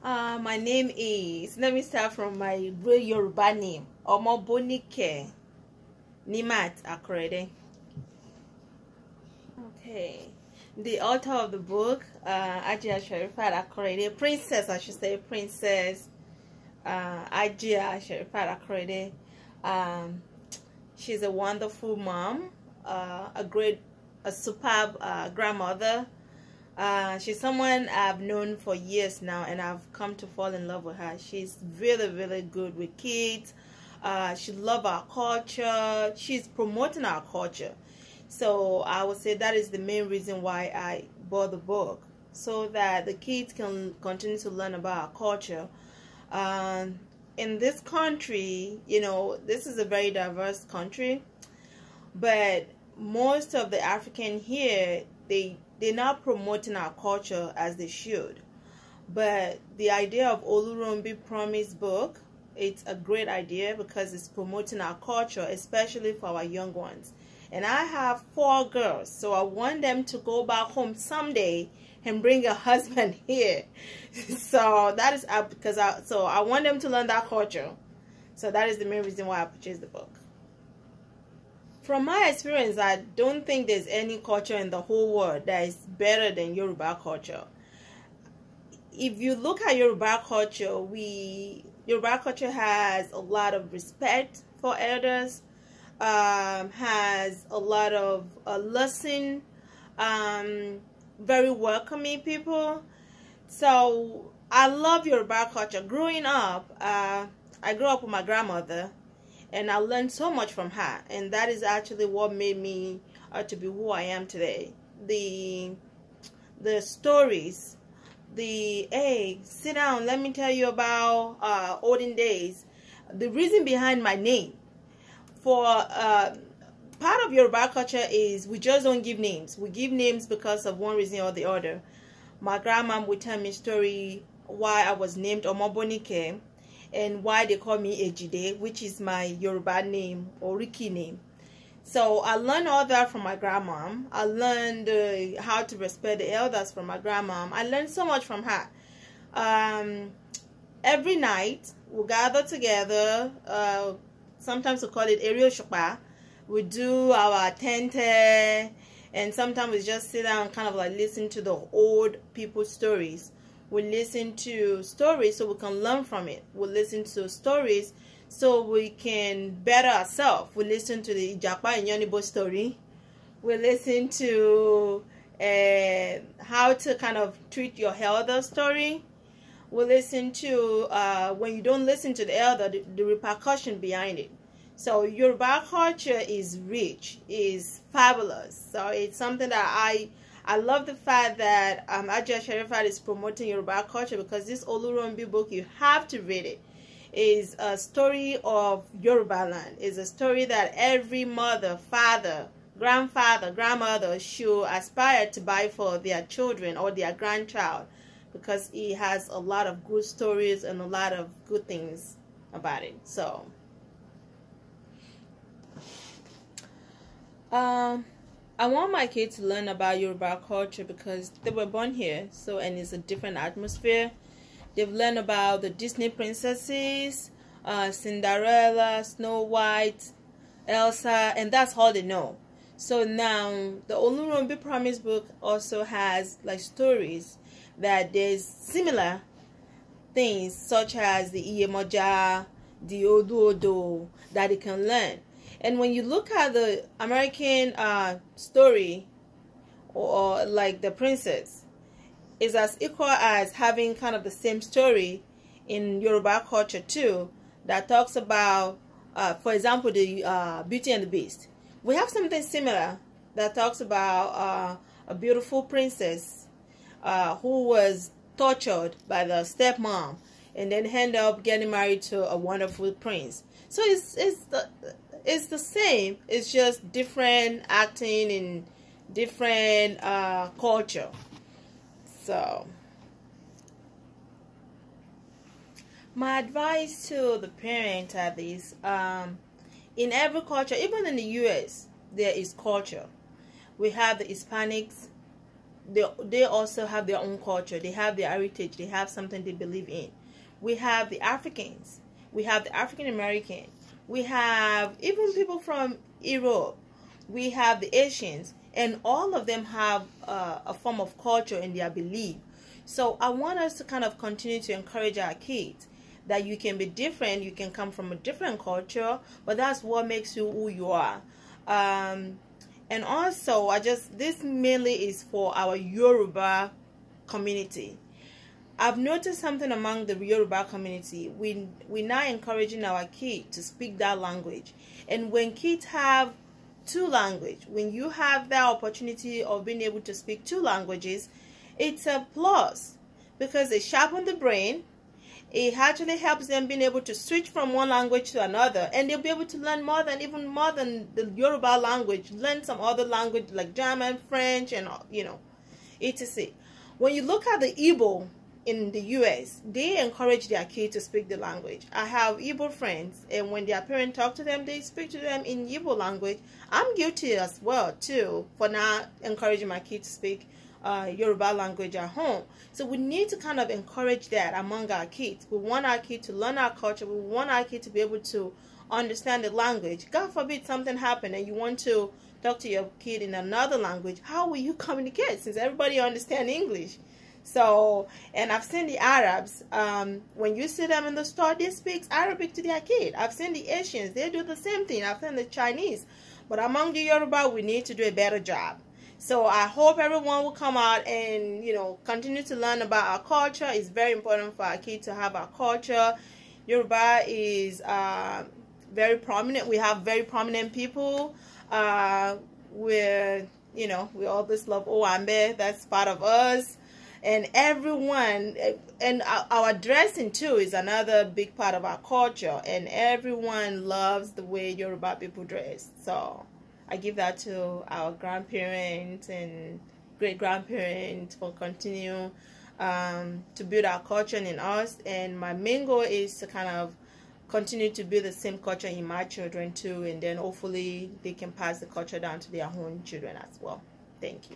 My name is, let me start from my real Yoruba name, Omobonike, Niemat Akorede. Okay, the author of the book, Sherifat Akorede, Princess, I should say, Princess Sherifat Akorede. She's a wonderful mom, a superb grandmother. She's someone I've known for years now, and I've come to fall in love with her. She's really, really good with kids. She loves our culture. She's promoting our culture. So I would say that is the main reason why I bought the book, so that the kids can continue to learn about our culture. In this country, you know, this is a very diverse country, but most of the African here, they're not promoting our culture as they should. But the idea of OLUROUNBI'S book, it's a great idea because it's promoting our culture, especially for our young ones. And I have 4 girls, so I want them to go back home someday and bring a husband here. So that is because I want them to learn that culture. So that is the main reason why I purchased the book. From my experience, I don't think there's any culture in the whole world that is better than Yoruba culture. If you look at Yoruba culture, Yoruba culture has a lot of respect for elders, has a lot of lesson, very welcoming people. So I love Yoruba culture. Growing up, I grew up with my grandmother, and I learned so much from her, and that is actually what made me to be who I am today. The stories, hey, sit down, let me tell you about olden days. The reason behind my name, for part of Yoruba culture is we just don't give names. We give names because of one reason or the other. My grandma would tell me a story why I was named Omobonike, and why they call me Ejide, which is my Yoruba name or Riki name. So I learned all that from my grandma. I learned how to respect the elders from my grandma. I learned so much from her. Every night we gather together. Sometimes we call it Ariel Shokpa. We do our tente, and sometimes we just sit down and kind of like listen to the old people's stories. We listen to stories so we can learn from it. We listen to stories so we can better ourselves. We listen to the Ijapa and Yonibo story. We listen to how to kind of treat your elder story. We listen to when you don't listen to the elder, the repercussion behind it. So Yoruba culture is rich, is fabulous. So it's something that I love the fact that Sherifat is promoting Yoruba culture, because this OLUROUNBI'S book, you have to read it. It's a story of Yoruba land. It's a story that every mother, father, grandfather, grandmother should aspire to buy for their children or their grandchild, because it has a lot of good stories and a lot of good things about it. So I want my kids to learn about Yoruba culture because they were born here, so, and it's a different atmosphere. They've learned about the Disney princesses, Cinderella, Snow White, Elsa, and that's all they know. So now the OLUROUNBI'S book also has like stories that there's similar things, such as the Iyemoja, the Odo, that they can learn. And when you look at the American story, or like the princess, is as equal as having kind of the same story in Yoruba culture too, that talks about, for example, the Beauty and the Beast. We have something similar that talks about a beautiful princess who was tortured by the stepmom, and then end up getting married to a wonderful prince. So it's the same. It's just different acting and different culture. So my advice to the parents are this: in every culture, even in the US, there is culture. We have the Hispanics, they also have their own culture. They have their heritage. They have something they believe in. We have the Africans. We have the African American. We have even people from Europe. We have the Asians, and all of them have a form of culture in their belief. So I want us to kind of continue to encourage our kids that you can be different, you can come from a different culture, but that's what makes you who you are. And also, this mainly is for our Yoruba community. I've noticed something among the Yoruba community. We're now encouraging our kids to speak that language. And when kids have two languages, when you have that opportunity of being able to speak two languages, it's a plus because it sharpens the brain. It actually helps them being able to switch from one language to another, and they'll be able to learn even more than the Yoruba language, learn some other language like German, French, and etc. When you look at the Igbo in the US, they encourage their kids to speak the language. I have Igbo friends, and when their parents talk to them, they speak to them in Igbo language. I'm guilty as well too for not encouraging my kids to speak Yoruba language at home. So we need to kind of encourage that among our kids. We want our kids to learn our culture. We want our kids to be able to understand the language. God forbid something happen and you want to talk to your kid in another language. How will you communicate since everybody understands English? So, and I've seen the Arabs, when you see them in the store, they speak Arabic to their kid. I've seen the Asians, they do the same thing. I've seen the Chinese. But among the Yoruba, we need to do a better job. So I hope everyone will come out and, continue to learn about our culture. It's very important for our kids to have our culture. Yoruba is very prominent. We have very prominent people. We always love Owambe. That's part of us. And everyone, and our dressing too is another big part of our culture. And everyone loves the way Yoruba people dress. So I give that to our grandparents and great-grandparents for continuing to build our culture in us. And my main goal is to kind of continue to build the same culture in my children too. And then hopefully they can pass the culture down to their own children as well. Thank you.